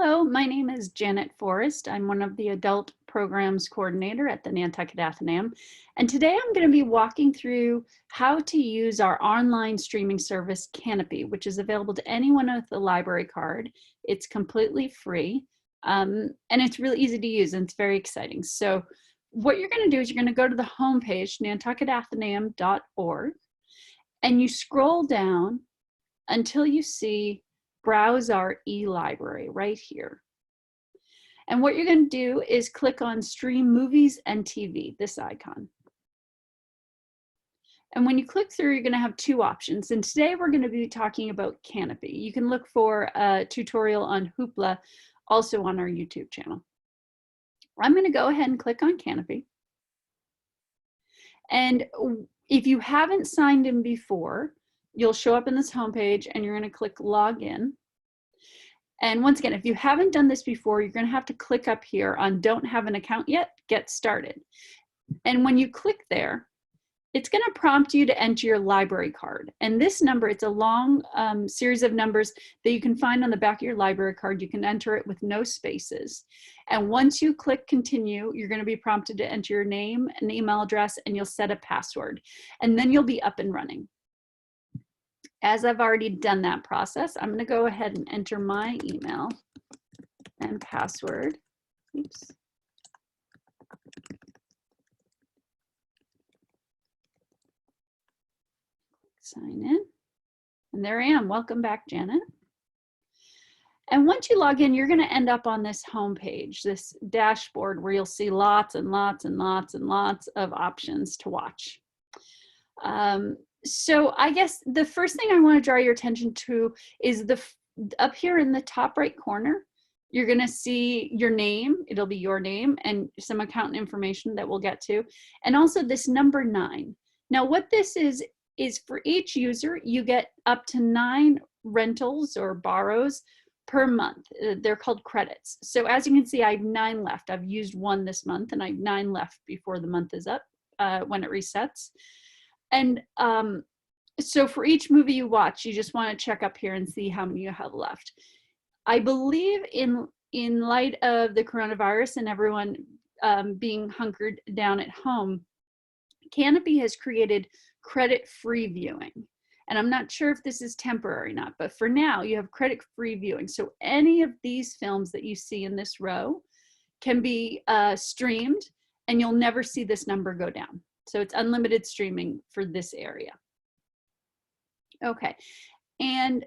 Hello, my name is Janet Forrest. I'm one of the adult programs coordinator at the Nantucket Athenaeum. And today I'm going to be walking through how to use our online streaming service, Kanopy, which is available to anyone with a library card. It's completely free and it's really easy to use and it's very exciting. So what you're going to do is you're going to go to the homepage, nantucketathenaeum.org, and you scroll down until you see Browse our e-library right here. And what you're going to do is click on Stream Movies and TV, this icon. And when you click through, you're going to have two options. And today we're going to be talking about Kanopy. You can look for a tutorial on Hoopla, also on our YouTube channel. I'm going to go ahead and click on Kanopy. And if you haven't signed in before, you'll show up in this homepage and you're going to click Login. And once again, if you haven't done this before, you're going to have to click up here on Don't Have an Account Yet, Get Started. And when you click there, it's going to prompt you to enter your library card. And this number, it's a long series of numbers that you can find on the back of your library card. You can enter it with no spaces. And once you click Continue, you're going to be prompted to enter your name and email address, and you'll set a password. And then you'll be up and running. As I've already done that process, I'm going to go ahead and enter my email and password. Oops. Sign in. And there I am. Welcome back, Janet. And once you log in, you're going to end up on this home page, this dashboard where you'll see lots and lots and lots and lots of options to watch. So I guess the first thing I want to draw your attention to is up here in the top right corner, you're going to see your name. It'll be your name and some account information that we'll get to. And also this number 9. Now what this is for each user, you get up to 9 rentals or borrows per month. They're called credits. So as you can see, I have 9 left. I've used 1 this month and I have 9 left before the month is up when it resets. And so for each movie you watch, you just want to check up here and see how many you have left. I believe in light of the coronavirus and everyone being hunkered down at home, Kanopy has created credit-free viewing. And I'm not sure if this is temporary or not, but for now you have credit-free viewing. So any of these films that you see in this row can be streamed and you'll never see this number go down. So it's unlimited streaming for this area. Okay, and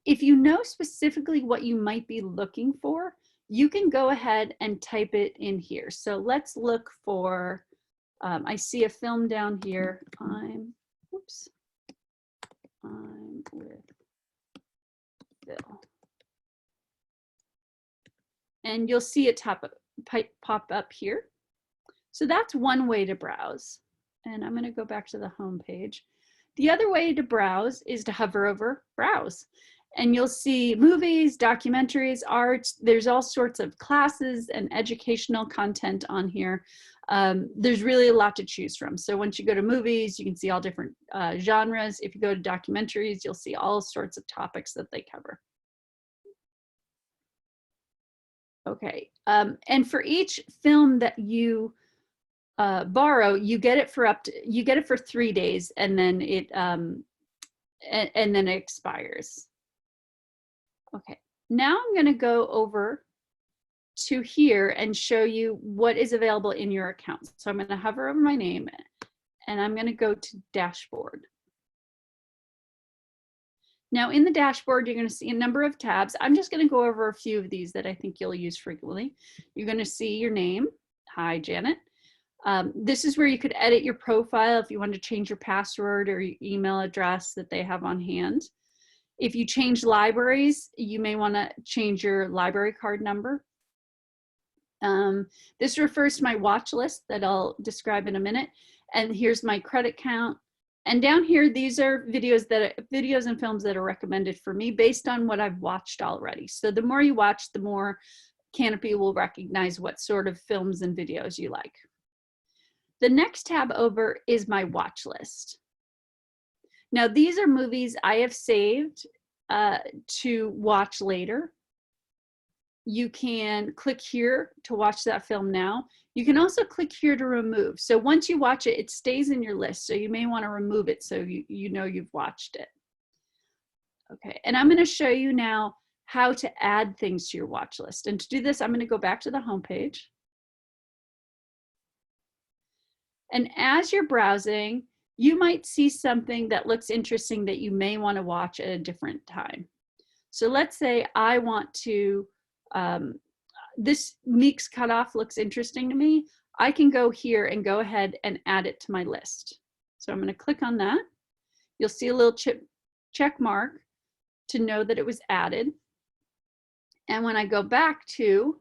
if you know specifically what you might be looking for, you can go ahead and type it in here. So let's look for, I see a film down here. I'm with Bill. And you'll see it pop up here. So that's one way to browse. And I'm going to go back to the home page. The other way to browse is to hover over Browse. And you'll see movies, documentaries, arts. There's all sorts of classes and educational content on here. There's really a lot to choose from. So once you go to movies, you can see all different genres. If you go to documentaries, you'll see all sorts of topics that they cover. Okay, and for each film that you borrow, you get it for 3 days, and then it expires. Okay, now I'm going to go over to here and show you what is available in your account. So I'm going to hover over my name and I'm going to go to Dashboard. Now in the dashboard, you're going to see a number of tabs. I'm just going to go over a few of these that I think you'll use frequently. You're going to see your name. Hi, Janet. This is where you could edit your profile if you want to change your password or your email address that they have on hand. If you change libraries, you may want to change your library card number. This refers to my watch list that I'll describe in a minute. And here's my credit count. And down here, these are videos and films that are recommended for me based on what I've watched already. So the more you watch, the more Kanopy will recognize what sort of films and videos you like. The next tab over is my watch list. Now these are movies I have saved to watch later. you can click here to watch that film now. You can also click here to remove. So once you watch it, it stays in your list. So you may want to remove it so you know you've watched it. Okay, and I'm going to show you now how to add things to your watch list. And to do this, I'm going to go back to the home page. And as you're browsing, you might see something that looks interesting that you may want to watch at a different time. So let's say I want to, this Meeks cutoff looks interesting to me. I can go here and go ahead and add it to my list. So I'm going to click on that. You'll see a little check mark to know that it was added. And when I go back to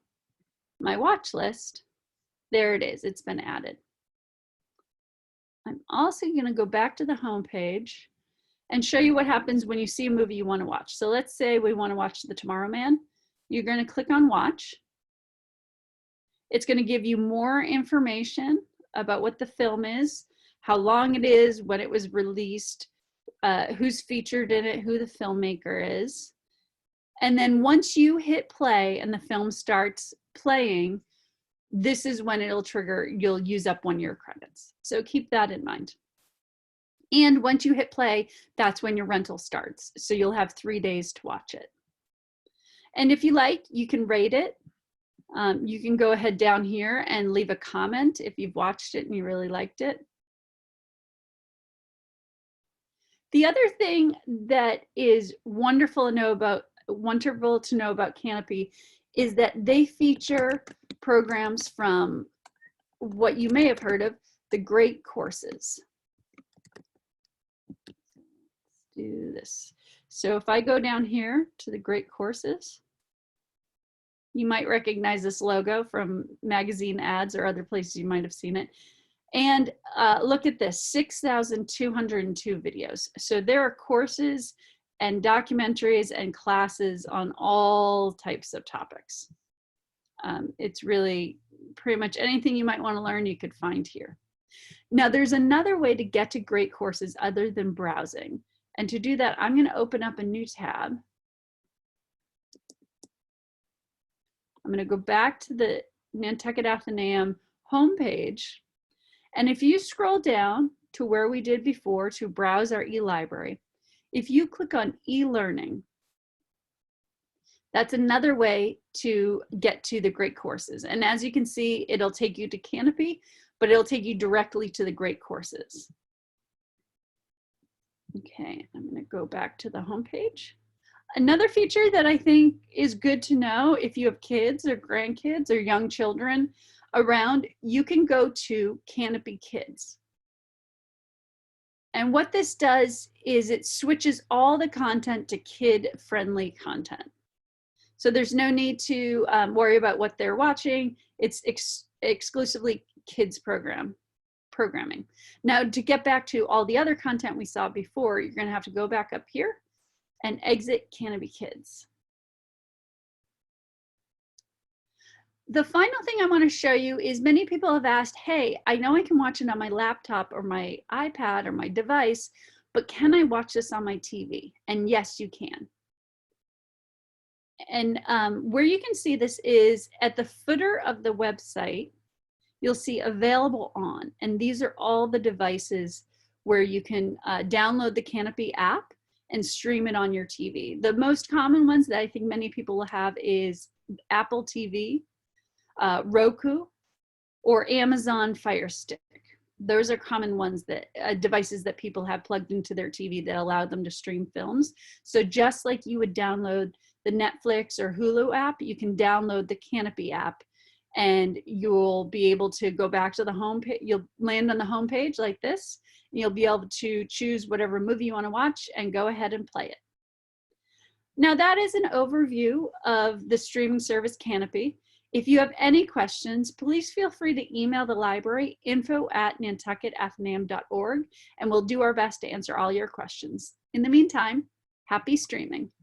my watch list, there it is, it's been added. I'm also going to go back to the home page and show you what happens when you see a movie you want to watch. So let's say we want to watch The Tomorrow Man. You're going to click on watch. It's going to give you more information about what the film is, how long it is, when it was released, who's featured in it, who the filmmaker is. And then once you hit play and the film starts playing, this is when it'll trigger, you'll use up 1 year credits. So keep that in mind. And once you hit play, that's when your rental starts. So you'll have 3 days to watch it. And if you like, you can rate it. You can go ahead down here and leave a comment if you've watched it and you really liked it. The other thing that is wonderful to know about Kanopy is that they feature programs from what you may have heard of, the Great Courses. Let's do this. So if I go down here to the Great Courses, you might recognize this logo from magazine ads or other places you might have seen it. And look at this, 6,202 videos. So there are courses and documentaries and classes on all types of topics. It's really pretty much anything you might want to learn you could find here. Now there's another way to get to Great Courses other than browsing. And to do that, I'm going to open up a new tab. I'm going to go back to the Nantucket Athenaeum homepage. And if you scroll down to where we did before to browse our e-library, if you click on e-learning, that's another way to get to the Great Courses. And as you can see, it'll take you to Kanopy, but it'll take you directly to the Great Courses. Okay, I'm going to go back to the homepage. Another feature that I think is good to know if you have kids or grandkids or young children around, you can go to Kanopy Kids. And what this does is it switches all the content to kid-friendly content. So there's no need to worry about what they're watching. It's exclusively kids programming. Now to get back to all the other content we saw before, you're going to have to go back up here and exit Kanopy Kids. The final thing I want to show you is many people have asked, hey, I know I can watch it on my laptop or my iPad or my device, but can I watch this on my TV? And yes, you can. And where you can see this is at the footer of the website, you'll see available on, and these are all the devices where you can download the Kanopy app and stream it on your TV. The most common ones that I think many people will have is Apple TV, Roku, or Amazon Fire Stick. Those are common ones that devices that people have plugged into their TV that allow them to stream films. So just like you would download the Netflix or Hulu app, you can download the Kanopy app and you'll be able to go back to the home page. You'll land on the home page like this, and you'll be able to choose whatever movie you want to watch and go ahead and play it. Now that is an overview of the streaming service Kanopy. If you have any questions, please feel free to email the library, info@nantucketathenaeum.org, and we'll do our best to answer all your questions. In the meantime, happy streaming.